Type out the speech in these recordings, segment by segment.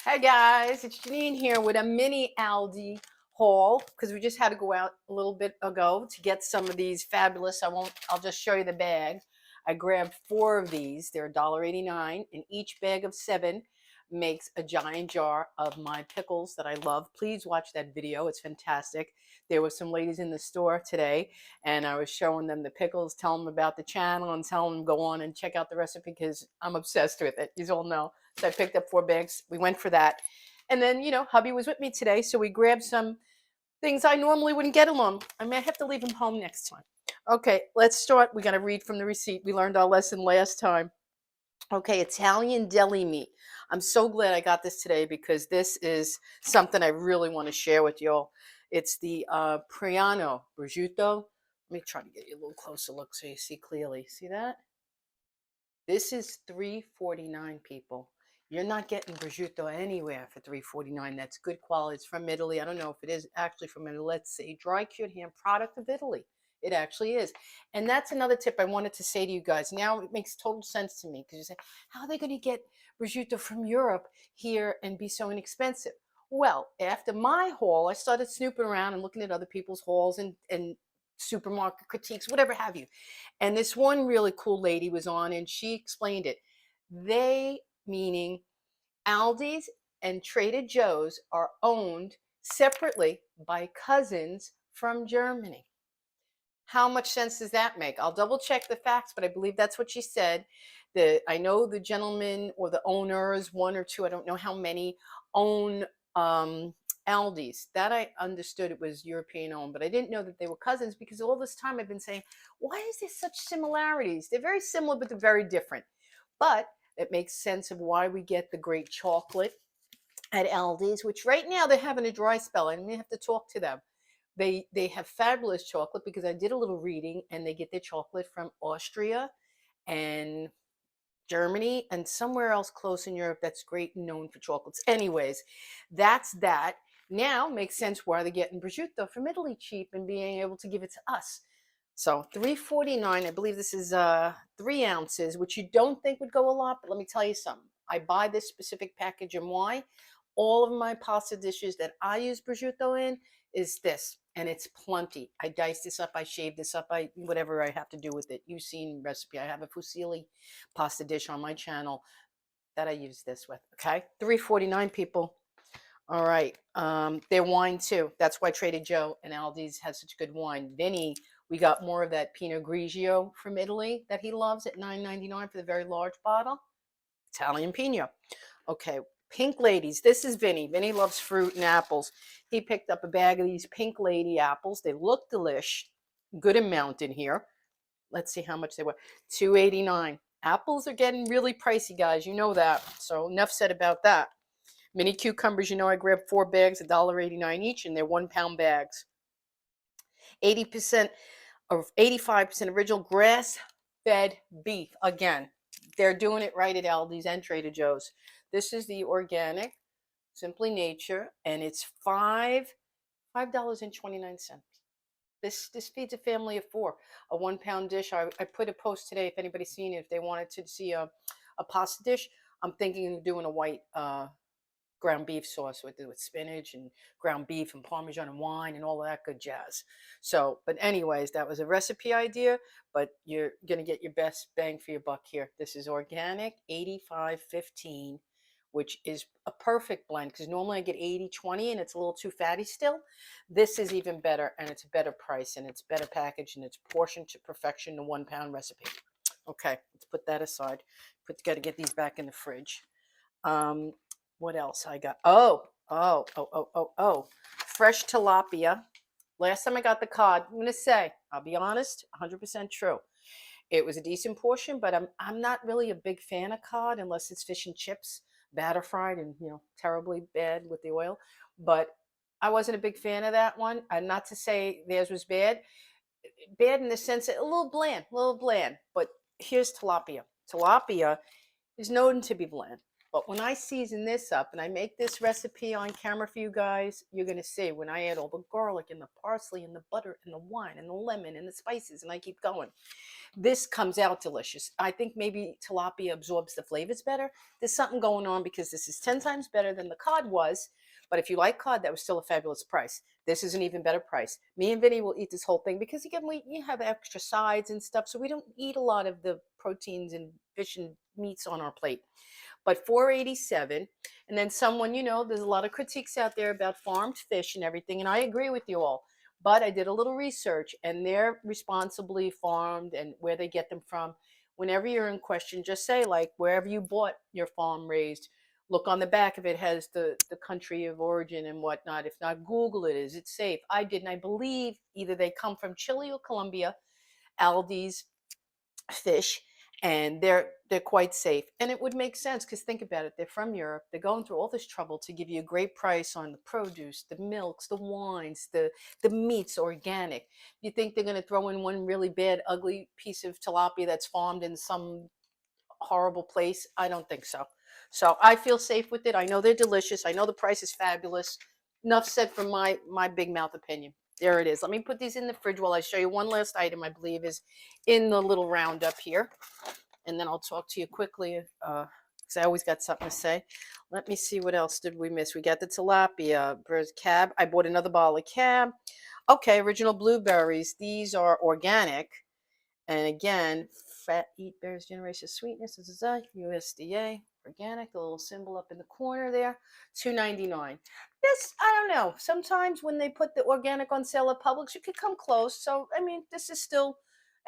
Hey guys, it's Janine here with a mini Aldi haul because we just had to go out a little bit ago to get some of these fabulous. I'll just show you the bag. I grabbed 4 of these. They're $1.89, and each bag of 7 makes a giant jar of my pickles that I love. Please watch that video. It's fantastic. There were some ladies in the store today, and I was showing them the pickles, telling them about the channel, and telling them go on and check out the recipe because I'm obsessed with it. You all know. So I picked up 4 bags. We went for that. And then, hubby was with me today, so we grabbed some things I normally wouldn't get along. I may have to leave him home next time. Okay, let's start. We got to read from the receipt. We learned our lesson last time. Okay, Italian deli meat. I'm so glad I got this today because this is something I really want to share with y'all. It's the Priano prosciutto. Let me try to get you a little closer look so you see clearly. See that? This is $3.49, people. You're not getting prosciutto anywhere for $3.49. That's good quality. It's from Italy. I don't know if it is actually from Italy. Let's see. Dry cured ham, product of Italy. It actually is. And that's another tip I wanted to say to you guys. Now it makes total sense to me because you say, how are they going to get prosciutto from Europe here and be so inexpensive? Well, after my haul, I started snooping around and looking at other people's hauls and supermarket critiques, whatever have you. And this one really cool lady was on and she explained it. They, meaning Aldi's and Trader Joe's, are owned separately by cousins from Germany. How much sense does that make? I'll double check the facts, but I believe that's what she said. I know the gentleman or the owners, 1 or 2, I don't know how many, own Aldi's. That I understood it was European owned, but I didn't know that they were cousins because all this time I've been saying, why is there such similarities? They're very similar, but they're very different. But it makes sense of why we get the great chocolate at Aldi's, which right now they're having a dry spell. I may have to talk to them. They have fabulous chocolate because I did a little reading, and they get their chocolate from Austria and Germany and somewhere else close in Europe that's great and known for chocolates. Anyways, that's that. Now makes sense why they're getting prosciutto from Italy cheap and being able to give it to us. So $3.49, I believe this is 3 ounces, which you don't think would go a lot, but let me tell you something. I buy this specific package, and why? All of my pasta dishes that I use prosciutto in is this, and it's plenty. I dice this up, I shave this up, I whatever I have to do with it. You've seen recipe. I have a fusilli pasta dish on my channel that I use this with. Okay, $3.49, people. All right. Their wine too. That's why Trader Joe and Aldi's has such good wine. Vinny, we got more of that Pinot Grigio from Italy that he loves at $9.99 for the very large bottle. Italian Pinot. Okay, Pink Ladies. This is Vinny. Vinny loves fruit and apples. He picked up a bag of these Pink Lady apples. They look delish. Good amount in here. Let's see how much they were. $2.89. Apples are getting really pricey, guys. You know that. So enough said about that. Mini cucumbers, I grabbed 4 bags, $1.89 each, and they're 1-pound bags. 80% or 85% original grass-fed beef. Again, they're doing it right at Aldi's and Trader Joe's. This is the organic, Simply Nature, and it's $5.29. This feeds a family of 4. A 1-pound dish. I put a post today if anybody's seen it. If they wanted to see a pasta dish, I'm thinking of doing a white ground beef sauce with spinach and ground beef and Parmesan and wine and all of that good jazz. So, but anyways, that was a recipe idea, but you're going to get your best bang for your buck here. This is organic, 85-15, which is a perfect blend because normally I get 80-20 and it's a little too fatty still. This is even better, and it's a better price, and it's better packaged, and it's portioned to perfection, the 1-pound recipe. Okay, let's put that aside. Got to get these back in the fridge. What else I got? Oh. Fresh tilapia. Last time I got the cod, I'm going to say, I'll be honest, 100% true. It was a decent portion, but I'm not really a big fan of cod unless it's fish and chips, batter fried and, terribly bad with the oil. But I wasn't a big fan of that one. Not to say theirs was bad. Bad in the sense that a little bland. But here's tilapia. Tilapia is known to be bland. But when I season this up and I make this recipe on camera for you guys, you're going to see when I add all the garlic and the parsley and the butter and the wine and the lemon and the spices, and I keep going, this comes out delicious. I think maybe tilapia absorbs the flavors better. There's something going on because this is 10 times better than the cod was. But if you like cod, that was still a fabulous price. This is an even better price. Me and Vinny will eat this whole thing because again, we have extra sides and stuff, so we don't eat a lot of the proteins and fish and meats on our plate. But 487, and then someone, there's a lot of critiques out there about farmed fish and everything, and I agree with you all. But I did a little research, and they're responsibly farmed and where they get them from. Whenever you're in question, just say, like, wherever you bought your farm raised, look on the back if it has the country of origin and whatnot. If not, Google it. Is it safe? I did, and I believe either they come from Chile or Colombia, Aldi's fish, and they're quite safe. And it would make sense because think about it, they're from Europe, they're going through all this trouble to give you a great price on the produce, the milks, the wines, the meats, organic. You think they're going to throw in one really bad ugly piece of tilapia that's farmed in some horrible place? I don't think so. So I feel safe with it. I know they're delicious. I know the price is fabulous. Enough said for my big mouth opinion. There it is. Let me put these in the fridge while I show you one last item I believe is in the little roundup here. And then I'll talk to you quickly because I always got something to say. Let me see, what else did we miss? We got the tilapia, cab. I bought another bottle of cab. Okay, original blueberries. These are organic. And again, fat eat bears generation sweetness. This is a USDA organic. The little symbol up in the corner there. $2.99. This, I don't know. Sometimes when they put the organic on sale at Publix, you could come close. So I mean, this is still,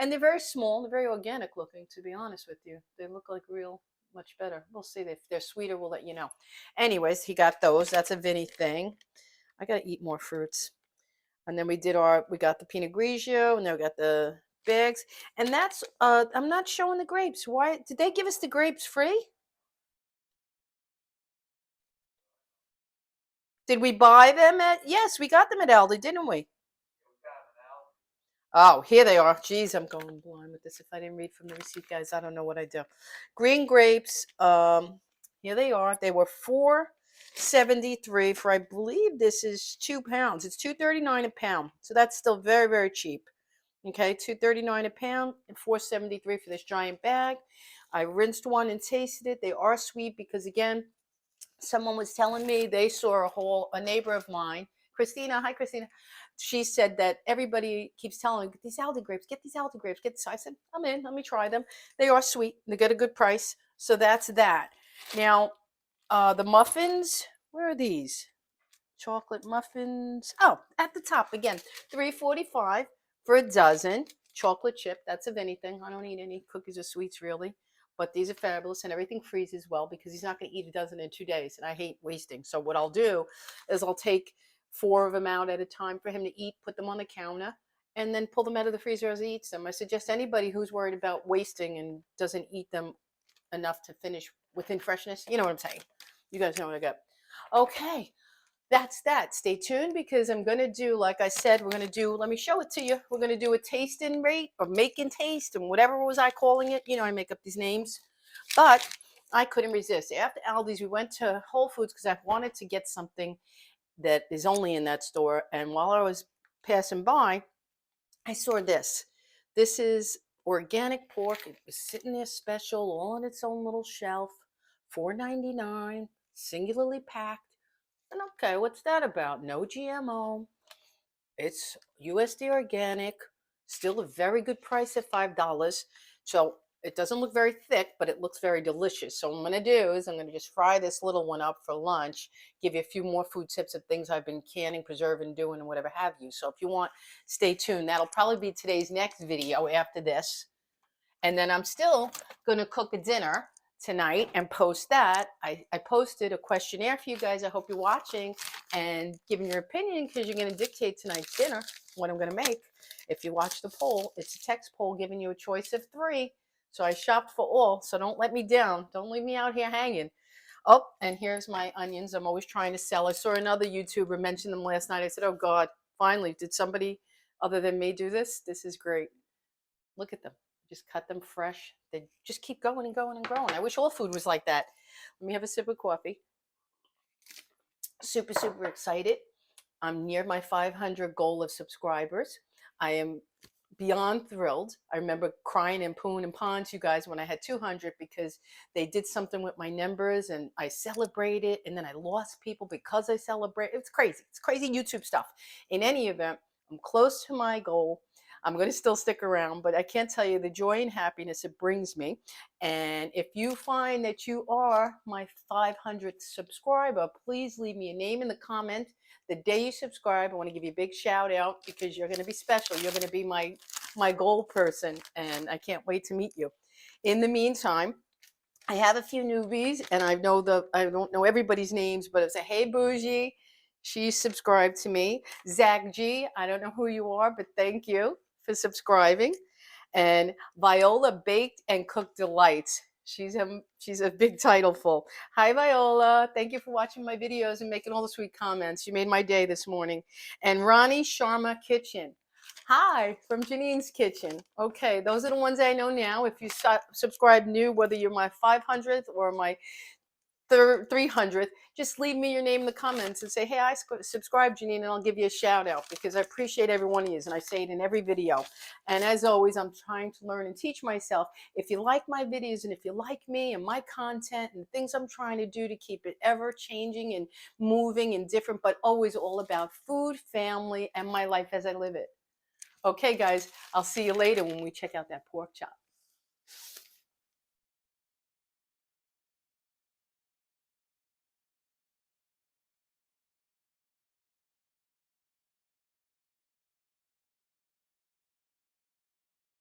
and they're very small. They're very organic looking. To be honest with you, they look like real. Much better. We'll see. If they're sweeter, we'll let you know. Anyways, he got those. That's a Vinny thing. I gotta eat more fruits. And then we got the Pinot Grigio, and then we got the bags. And that's, I'm not showing the grapes. Why, did they give us the grapes free? Did we buy them yes, we got them at Aldi, didn't we? Oh, here they are. Jeez, I'm going blind with this. If I didn't read from the receipt, guys, I don't know what I do. Green grapes, here they are. They were 4.73 for, I believe this is 2 pounds. It's 2.39 a pound. So that's still very, very cheap. Okay, 2.39 a pound and 4.73 for this giant bag. I rinsed one and tasted it. They are sweet because again, someone was telling me they saw a neighbor of mine, Christina. Hi, Christina. She said that everybody keeps telling me, get these Aldi grapes, get these Aldi grapes, get this. I said, I'm in. Let me try them. They are sweet. They get a good price. So that's that. Now, the muffins. Where are these? Chocolate muffins. Oh, at the top again, $3.45 for a dozen. Chocolate chip. That's of anything. I don't eat any cookies or sweets really, but these are fabulous, and everything freezes well because he's not going to eat a dozen in 2 days, and I hate wasting. So what I'll do is I'll take 4 of them out at a time for him to eat, put them on the counter, and then pull them out of the freezer as he eats them. I suggest anybody who's worried about wasting and doesn't eat them enough to finish within freshness. You know what I'm saying? You guys know what I got. Okay, that's that. Stay tuned because I'm going to do, like I said, we're going to do, let me show it to you. We're going to do a taste and rate or make and taste and whatever was I calling it. I make up these names, but I couldn't resist. After Aldi's, we went to Whole Foods because I wanted to get something that is only in that store. And while I was passing by, I saw this. This is organic pork. It was sitting there special, all on its own little shelf, $4.99, singularly packed. And okay, what's that about? No GMO. It's USD organic. Still a very good price at $5. So it doesn't look very thick, but it looks very delicious. So what I'm going to do is I'm going to just fry this little one up for lunch, give you a few more food tips of things I've been canning, preserving, doing, and whatever have you. So if you want, stay tuned. That'll probably be today's next video after this. And then I'm still going to cook a dinner tonight and post that. I posted a questionnaire for you guys. I hope you're watching and giving your opinion because you're going to dictate tonight's dinner, what I'm going to make. If you watch the poll, it's a text poll giving you a choice of 3. So I shopped for all. So don't let me down. Don't leave me out here hanging. Oh, and here's my onions. I'm always trying to sell. I saw another YouTuber mention them last night. I said, oh God, finally, did somebody other than me do this? This is great. Look at them. Just cut them fresh. They just keep going and going and growing. I wish all food was like that. Let me have a sip of coffee. Super, super excited. I'm near my 500 goal of subscribers. I am beyond thrilled. I remember crying and pooing and pawing to you guys when I had 200 because they did something with my numbers and I celebrated and then I lost people because I celebrate. It's crazy. It's crazy YouTube stuff. In any event, I'm close to my goal. I'm going to still stick around, but I can't tell you the joy and happiness it brings me. And if you find that you are my 500th subscriber, please leave me a name in the comment. The day you subscribe, I want to give you a big shout out because you're going to be special. You're going to be my goal person, and I can't wait to meet you. In the meantime, I have a few newbies, and I don't know everybody's names, but it's a Hey Bougie. She subscribed to me. Zach G, I don't know who you are, but thank you for subscribing. And Viola Baked and Cooked Delights. She's a big title full. Hi Viola, thank you for watching my videos and making all the sweet comments. You made my day this morning. And Ronnie Sharma Kitchen. Hi, from Janine's Kitchen. Okay, those are the ones I know now. If you subscribe new, whether you're my 500th or my 300th, just leave me your name in the comments and say, hey, I subscribe, Janine, and I'll give you a shout out because I appreciate every one of you, and I say it in every video. And as always, I'm trying to learn and teach myself. If you like my videos and if you like me and my content and things I'm trying to do to keep it ever changing and moving and different, but always all about food, family, and my life as I live it. Okay, guys, I'll see you later when we check out that pork chop.